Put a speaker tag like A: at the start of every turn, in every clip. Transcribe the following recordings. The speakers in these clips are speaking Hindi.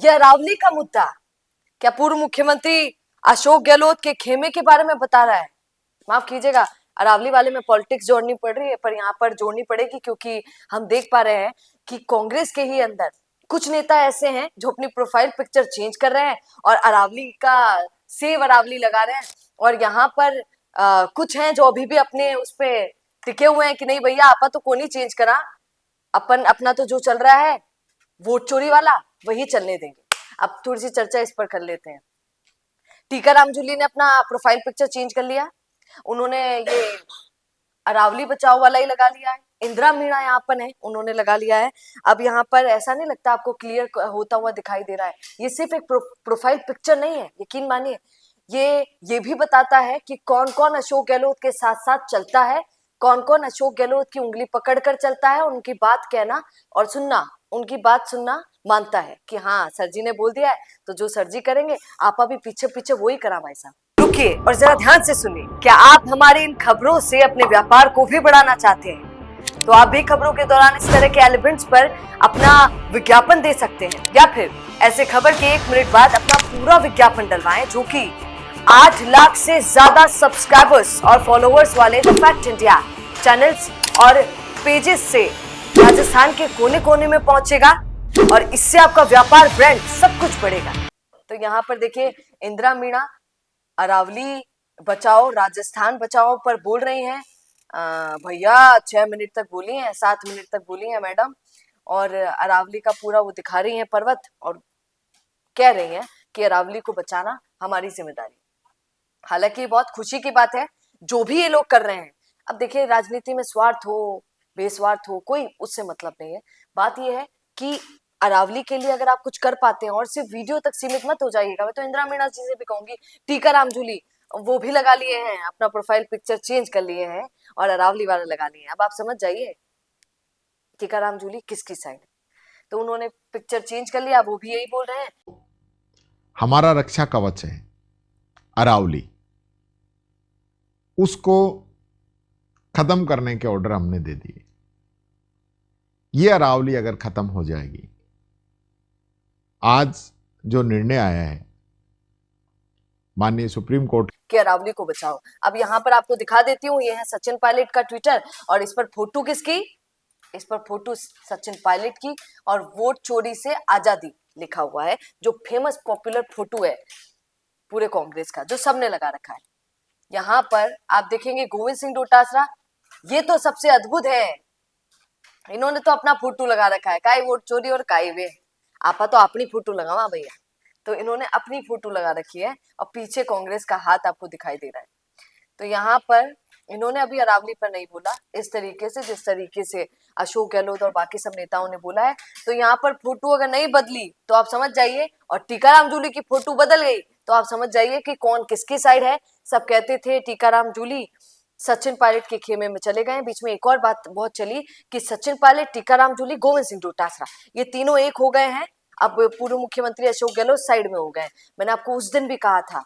A: ये अरावली का मुद्दा क्या पूर्व मुख्यमंत्री अशोक गहलोत के खेमे के बारे में बता रहा है? माफ कीजिएगा, अरावली वाले में पॉलिटिक्स जोड़नी पड़ रही है, पर यहाँ पर जोड़नी पड़ेगी क्योंकि हम देख पा रहे हैं कि कांग्रेस के ही अंदर कुछ नेता ऐसे हैं जो अपनी प्रोफाइल पिक्चर चेंज कर रहे हैं और अरावली का सेव अरावली लगा रहे हैं। और यहाँ पर कुछ हैं जो अभी भी अपने उस पे टिके हुए हैं कि नहीं भैया आपा तो कौन ही चेंज करा, अपन अपना तो जो चल रहा है वोट चोरी वाला वही चलने देंगे। अब थोड़ी सी चर्चा इस पर कर लेते हैं। टीकाराम जूली ने अपना प्रोफाइल पिक्चर चेंज कर लिया, उन्होंने ये अरावली बचाओ वाला ही लगा लिया है। इंदिरा मीणा यहाँ पर है, उन्होंने लगा लिया है। अब यहाँ पर ऐसा नहीं लगता आपको क्लियर होता हुआ दिखाई दे रहा है? ये सिर्फ एक प्रोफाइल पिक्चर नहीं है, यकीन मानिए ये भी बताता है कि कौन कौन अशोक गहलोत के साथ साथ चलता है, कौन कौन अशोक गहलोत की उंगली पकड़कर चलता है, उनकी बात कहना और सुनना, उनकी बात सुनना मानता है कि हाँ सर जी ने बोल दिया है तो जो सर जी करेंगे आपा भी पीछे पीछे वो ही करा भाई साहब। रुकिए और जरा ध्यान से सुनिए, क्या आप हमारी इन खबरों से अपने व्यापार को भी बढ़ाना चाहते हैं? तो आप भी खबरों के दौरान इस तरह के एलिमेंट्स पर अपना विज्ञापन दे सकते हैं, या फिर ऐसे खबर के 1 मिनट बाद अपना पूरा विज्ञापन डलवाएं जो कि 8 लाख से ज्यादा सब्सक्राइबर्स और फॉलोअर्स वाले द फैक्ट इंडिया चैनल्स और पेजेस से राजस्थान के कोने कोने में पहुंचेगा और इससे आपका व्यापार, ब्रांड सब कुछ बढ़ेगा। तो यहाँ पर देखिए इंदिरा मीणा अरावली बचाओ राजस्थान बचाओ पर बोल रही हैं। भैया 6 मिनट तक बोली हैं, 7 मिनट तक बोली हैं मैडम, और अरावली का पूरा वो दिखा रही हैं पर्वत और कह रही हैं कि अरावली को बचाना हमारी जिम्मेदारी। हालांकि बहुत खुशी की बात है जो भी ये लोग कर रहे हैं। अब देखिए राजनीति में स्वार्थ हो बेस्वार्थ हो कोई उससे मतलब नहीं है, बात ये है कि अरावली के लिए अगर आप कुछ कर पाते हैं और सिर्फ वीडियो तक सीमित मत हो जाइएगा। मैं तो इंदिरा मीणा जी से भी कहूंगी, टीकाराम जूली वो भी लगा लिए हैं, अपना प्रोफाइल पिक्चर चेंज कर लिए हैं और अरावली वाले लगा लिए हैं। अब आप समझ जाइए टीकाराम जूली किसकी साइड है। तो उन्होंने पिक्चर चेंज कर लिया, वो भी यही बोल रहे हैं
B: हमारा रक्षा कवच है अरावली, उसको खत्म करने के ऑर्डर हमने दे दिए। ये अरावली अगर खत्म हो जाएगी, आज जो निर्णय आया है माननीय सुप्रीम कोर्ट
A: कि अरावली को बचाओ। अब यहाँ पर आपको दिखा देती हूँ, ये है सचिन पायलट का ट्विटर और इस पर फोटो किसकी, इस पर फोटो सचिन पायलट की और वोट चोरी से आजादी लिखा हुआ है, जो फेमस पॉपुलर फोटो है पूरे कांग्रेस का जो सबने लगा रखा है। यहाँ पर आप देखेंगे गोविंद सिंह डोटासरा, ये तो सबसे अद्भुत है, इन्होंने तो अपना फोटो लगा रखा है, काई वोट चोरी और काई वे आपा तो अपनी फोटो लगावा भैया। तो इन्होंने अपनी फोटो लगा रखी है और पीछे कांग्रेस का हाथ आपको दिखाई दे रहा है। तो यहाँ पर इन्होंने अभी अरावली पर नहीं बोला इस तरीके से जिस तरीके से अशोक गहलोत और बाकी सब नेताओं ने बोला है। तो यहाँ पर फोटो अगर नहीं बदली तो आप समझ जाइए, और टीकाराम जूली की फोटो बदल गई तो आप समझ जाइए कि कौन किसकी साइड है। सब कहते थे टीकाराम जूली सचिन पायलट के खेमे में चले गए। बीच में एक और बात बहुत चली कि सचिन पायलट, टीकाराम जूली, गोविंद सिंह डोटासरा ये तीनों एक हो गए हैं। अब पूर्व मुख्यमंत्री अशोक गहलोत साइड में हो गए। मैंने आपको उस दिन भी कहा था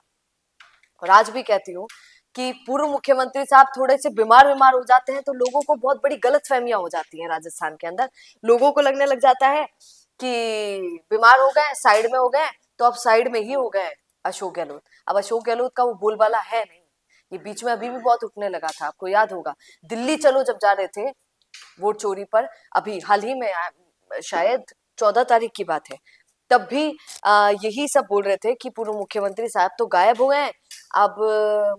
A: और आज भी कहती हूँ कि पूर्व मुख्यमंत्री साहब थोड़े से बीमार हो जाते हैं तो लोगों को बहुत बड़ी गलतफहमियां हो जाती हैं राजस्थान के अंदर। लोगों को लगने लग जाता है कि बीमार हो गए, साइड में हो गए, तो अब साइड में ही हो गए अशोक गहलोत। अब अशोक गहलोत का वो बोलबाला है नहीं। ये बीच में अभी भी बहुत उठने लगा था, आपको याद होगा दिल्ली चलो जब जा रहे थे वोट चोरी पर, अभी हाल ही में शायद 14 तारीख की बात है, तब भी यही सब बोल रहे थे कि पूर्व मुख्यमंत्री साहब तो गायब हो गए, अब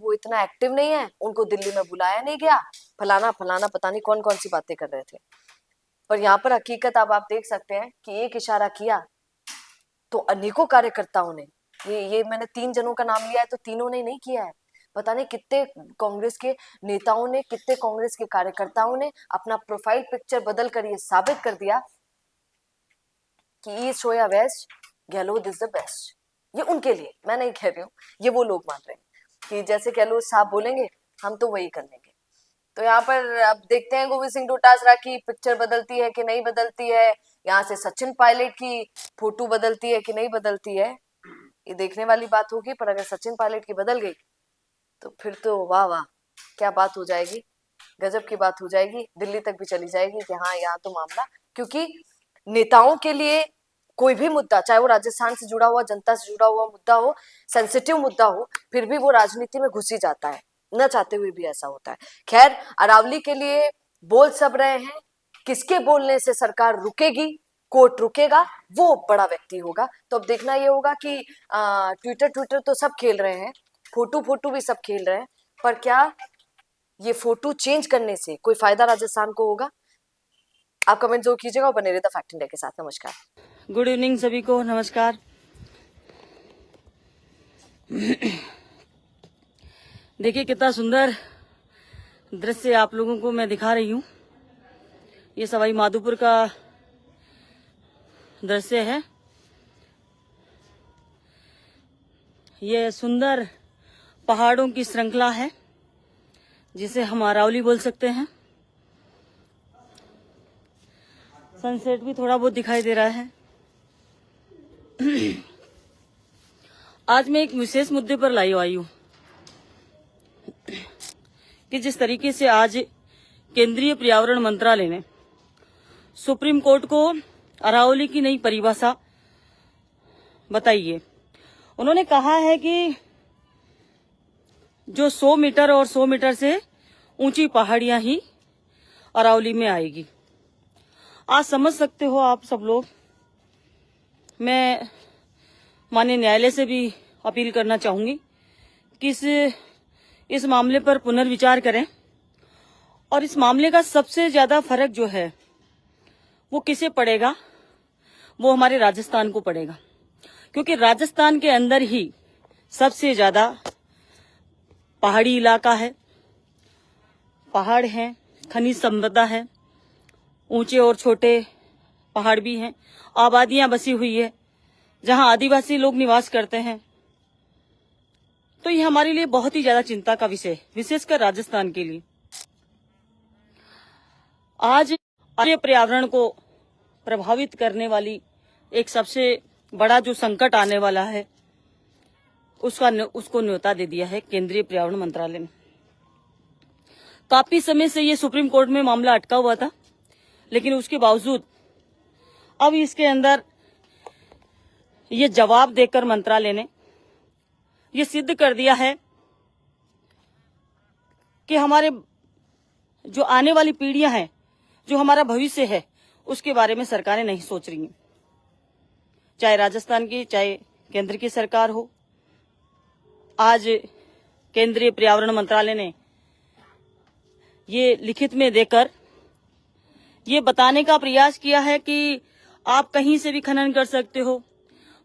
A: वो इतना एक्टिव नहीं है, उनको दिल्ली में बुलाया नहीं गया, फलाना फलाना पता नहीं कौन कौन सी बातें कर रहे थे। पर यहाँ पर हकीकत अब आप देख सकते हैं कि एक इशारा किया तो अनेकों कार्यकर्ताओं ने, ये मैंने 3 जनों का नाम लिया है तो तीनों ने नहीं किया है, पता नहीं कितने कांग्रेस के नेताओं ने, कितने कांग्रेस के कार्यकर्ताओं ने अपना प्रोफाइल पिक्चर बदल कर ये साबित कर दिया कि ईस्ट हो या west, Gehlot is the best. ये उनके लिए, मैं नहीं कह रही हूँ, ये वो लोग मान रहे हैं कि जैसे गहलोत साहब बोलेंगे हम तो वही कर लेंगे। तो यहाँ पर अब देखते हैं गोविंद सिंह डोटासरा की पिक्चर बदलती है कि नहीं बदलती है, यहाँ से सचिन पायलट की फोटो बदलती है कि नहीं बदलती है, ये देखने वाली बात होगी। पर अगर सचिन पायलट की बदल गई तो फिर तो वाह वाह क्या बात हो जाएगी, गजब की बात हो जाएगी, दिल्ली तक भी चली जाएगी कि हाँ यहाँ तो मामला, क्योंकि नेताओं के लिए कोई भी मुद्दा, चाहे वो राजस्थान से जुड़ा हुआ, जनता से जुड़ा हुआ मुद्दा हो, सेंसिटिव मुद्दा हो, फिर भी वो राजनीति में घुस ही जाता है, न चाहते हुए भी ऐसा होता है। खैर, अरावली के लिए बोल सब रहे हैं, किसके बोलने से सरकार रुकेगी, कोर्ट रुकेगा, वो बड़ा व्यक्ति होगा। तो अब देखना ये होगा कि ट्विटर तो सब खेल रहे हैं, फोटो भी सब खेल रहे हैं, पर क्या ये फोटो चेंज करने से कोई फायदा राजस्थान को होगा? आप कमेंट जरूर कीजिएगा और बने रहिए द फैक्ट इंडिया के साथ। नमस्कार।
C: गुड इवनिंग सभी को, नमस्कार। देखिए कितना सुंदर दृश्य आप लोगों को मैं दिखा रही हूँ। ये सवाई माधोपुर का दृश्य है। ये सुंदर पहाड़ों की श्रृंखला है जिसे हम अरावली बोल सकते हैं। सनसेट भी थोड़ा बहुत दिखाई दे रहा है। आज मैं एक विशेष मुद्दे पर लाई आई हूँ कि जिस तरीके से आज केंद्रीय पर्यावरण मंत्रालय ने सुप्रीम कोर्ट को अरावली की नई परिभाषा बताई है। उन्होंने कहा है कि जो 100 मीटर और 100 मीटर से ऊंची पहाड़ियां ही अरावली में आएगी। आज समझ सकते हो आप सब लोग, मैं माननीय न्यायालय से भी अपील करना चाहूंगी कि इस मामले पर पुनर्विचार करें और इस मामले का सबसे ज्यादा फर्क जो है वो किसे पड़ेगा, वो हमारे राजस्थान को पड़ेगा, क्योंकि राजस्थान के अंदर ही सबसे ज्यादा पहाड़ी इलाका है, पहाड़ हैं, खनिज संपदा है, ऊंचे और छोटे पहाड़ भी हैं, आबादियां बसी हुई है जहां आदिवासी लोग निवास करते हैं। तो ये हमारे लिए बहुत ही ज्यादा चिंता का विषय, विशेषकर राजस्थान के लिए। आज पर्यावरण को प्रभावित करने वाली एक सबसे बड़ा जो संकट आने वाला है उसको न्योता दे दिया है केंद्रीय पर्यावरण मंत्रालय ने। काफी समय से ये सुप्रीम कोर्ट में मामला अटका हुआ था, लेकिन उसके बावजूद अब इसके अंदर ये जवाब देकर मंत्रालय ने ये सिद्ध कर दिया है कि हमारे जो आने वाली पीढ़ियां हैं, जो हमारा भविष्य है, उसके बारे में सरकारें नहीं सोच रही हैं। चाहे राजस्थान की, चाहे केंद्र की सरकार हो। आज केंद्रीय पर्यावरण मंत्रालय ने ये लिखित में देकर ये बताने का प्रयास किया है कि आप कहीं से भी खनन कर सकते हो,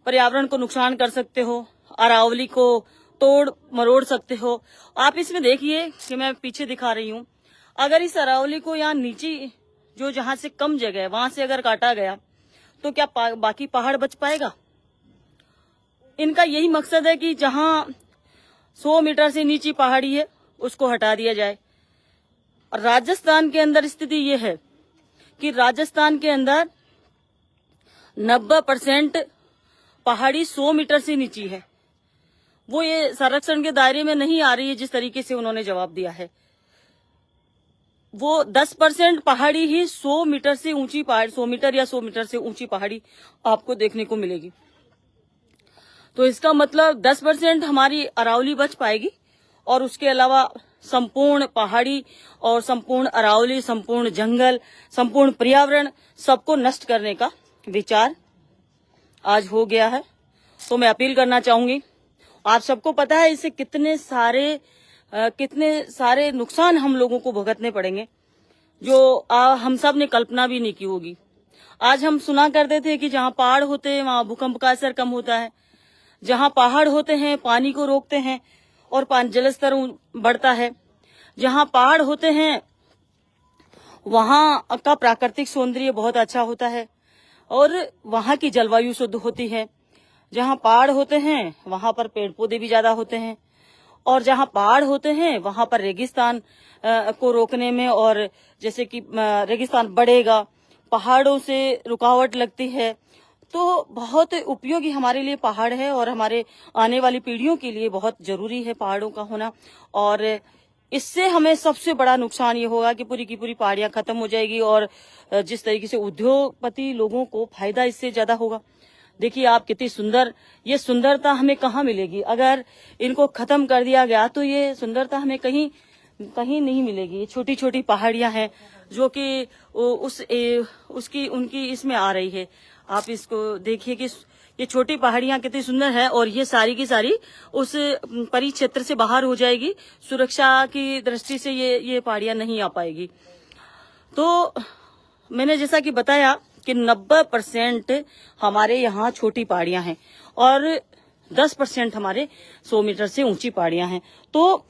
C: पर्यावरण को नुकसान कर सकते हो, अरावली को तोड़ मरोड़ सकते हो। आप इसमें देखिए कि मैं पीछे दिखा रही हूं, अगर इस अरावली को यहाँ नीचे जो जहां से कम जगह है वहां से अगर काटा गया तो क्या बाकी पहाड़ बच पाएगा? इनका यही मकसद है कि जहां 100 मीटर से नीचे पहाड़ी है उसको हटा दिया जाए। और राजस्थान के अंदर स्थिति ये है कि राजस्थान के अंदर 90% पहाड़ी 100 मीटर से नीचे है। वो ये संरक्षण के दायरे में नहीं आ रही है जिस तरीके से उन्होंने जवाब दिया है। वो 10% पहाड़ी ही 100 मीटर से ऊंची पहाड़ी, 100 मीटर या 100 मीटर से ऊंची पहाड़ी आपको देखने को मिलेगी। तो इसका मतलब 10% हमारी अरावली बच पाएगी और उसके अलावा संपूर्ण पहाड़ी और संपूर्ण अरावली, संपूर्ण जंगल, संपूर्ण पर्यावरण सबको नष्ट करने का विचार आज हो गया है। तो मैं अपील करना चाहूंगी, आप सबको पता है इससे कितने सारे नुकसान हम लोगों को भुगतने पड़ेंगे जो हम सब ने कल्पना भी नहीं की होगी। आज हम सुना करते थे कि जहां पहाड़ होते हैं वहां भूकंप का असर कम होता है, जहां पहाड़ होते हैं पानी को रोकते हैं और जलस्तर बढ़ता है, जहां पहाड़ होते हैं वहां का प्राकृतिक सौंदर्य बहुत अच्छा होता है और वहां की जलवायु शुद्ध होती है। जहां पहाड़ होते हैं वहां पर पेड़ पौधे भी ज्यादा होते हैं और जहां पहाड़ होते हैं वहां पर रेगिस्तान को रोकने में, और जैसे कि रेगिस्तान बढ़ेगा, पहाड़ों से रुकावट लगती है, तो बहुत उपयोगी हमारे लिए पहाड़ है और हमारे आने वाली पीढ़ियों के लिए बहुत जरूरी है पहाड़ों का होना। और इससे हमें सबसे बड़ा नुकसान ये होगा कि पूरी की पूरी पहाड़ियां खत्म हो जाएगी और जिस तरीके से उद्योगपति लोगों को फायदा इससे ज्यादा होगा। देखिए आप कितनी सुंदर, ये सुंदरता हमें कहाँ मिलेगी? अगर इनको खत्म कर दिया गया तो ये सुंदरता हमें कहीं कहीं नहीं मिलेगी। ये छोटी छोटी पहाड़ियां हैं जो कि उसकी उनकी इसमें आ रही है। आप इसको देखिए कि ये छोटी पहाड़ियां कितनी सुंदर है, और ये सारी की सारी उस परिक्षेत्र से बाहर हो जाएगी। सुरक्षा की दृष्टि से ये पहाड़ियां नहीं आ पाएगी। तो मैंने जैसा कि बताया कि 90% हमारे यहाँ छोटी पहाड़ियां हैं और 10% हमारे 100 मीटर से ऊंची पहाड़ियां हैं। तो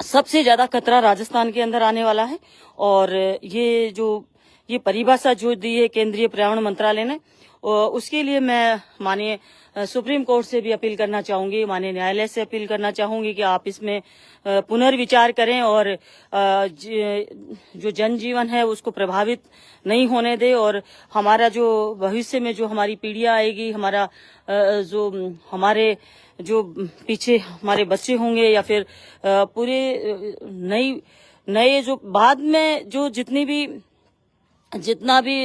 C: सबसे ज्यादा खतरा राजस्थान के अंदर आने वाला है। और ये परिभाषा जो दी है केंद्रीय पर्यावरण मंत्रालय ने, उसके लिए मैं माननीय सुप्रीम कोर्ट से भी अपील करना चाहूंगी, माननीय न्यायालय से अपील करना चाहूंगी कि आप इसमें पुनर्विचार करें और जो जनजीवन है उसको प्रभावित नहीं होने दे, और हमारा जो भविष्य में जो हमारी पीढ़ियां आएगी, हमारा जो हमारे जो पीछे हमारे बच्चे होंगे या फिर पूरे नए जो बाद में जो जितना भी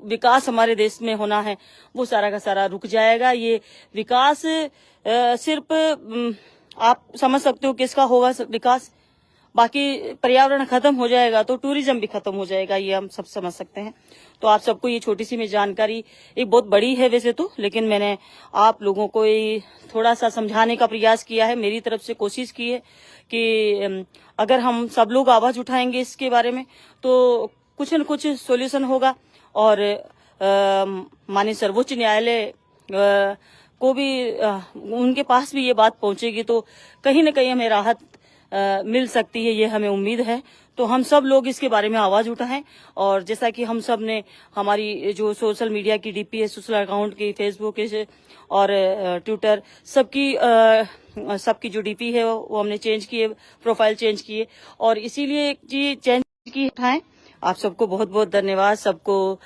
C: विकास हमारे देश में होना है वो सारा का सारा रुक जाएगा। ये विकास सिर्फ आप समझ सकते हो किसका होगा विकास, बाकी पर्यावरण खत्म हो जाएगा तो टूरिज्म भी खत्म हो जाएगा, ये हम सब समझ सकते हैं। तो आप सबको ये छोटी सी में जानकारी एक बहुत बड़ी है वैसे तो, लेकिन मैंने आप लोगों को ये थोड़ा सा समझाने का प्रयास किया है। मेरी तरफ से कोशिश की है कि अगर हम सब लोग आवाज उठाएंगे इसके बारे में तो कुछ न कुछ सॉल्यूशन होगा, और माननीय सर्वोच्च न्यायालय को भी उनके पास भी ये बात पहुंचेगी तो कहीं न कहीं हमें राहत मिल सकती है, ये हमें उम्मीद है। तो हम सब लोग इसके बारे में आवाज उठाएं, और जैसा कि हम सब ने हमारी जो सोशल मीडिया की डीपी है, सोशल अकाउंट की, फेसबुक है और ट्विटर, सबकी जो डीपी है वो हमने चेंज की है, प्रोफाइल चेंज की है, और इसीलिए जी चेंज की उठाएं। आप सबको बहुत बहुत धन्यवाद, सबको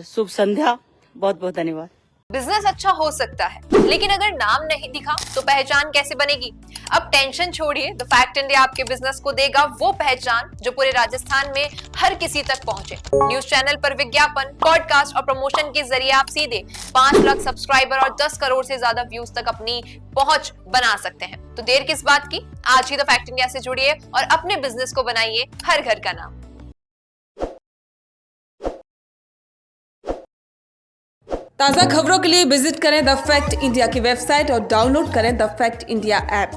C: शुभ संध्या, बहुत बहुत धन्यवाद।
D: बिजनेस अच्छा हो सकता है, लेकिन अगर नाम नहीं दिखा तो पहचान कैसे बनेगी? अब टेंशन छोड़िए, द फैक्ट इंडिया आपके बिजनेस को देगा वो पहचान जो पूरे राजस्थान में हर किसी तक पहुंचे। न्यूज चैनल पर विज्ञापन, पॉडकास्ट और प्रमोशन के जरिए आप सीधे 5 लाख सब्सक्राइबर और 10 करोड़ से ज्यादा व्यूज तक अपनी पहुंच बना सकते हैं। तो देर किस बात की, आज ही द फैक्ट इंडिया से जुड़िए और अपने बिजनेस को बनाइए हर घर का नाम।
E: ताज़ा खबरों के लिए विजिट करें द फैक्ट इंडिया की वेबसाइट और डाउनलोड करें द फैक्ट इंडिया ऐप।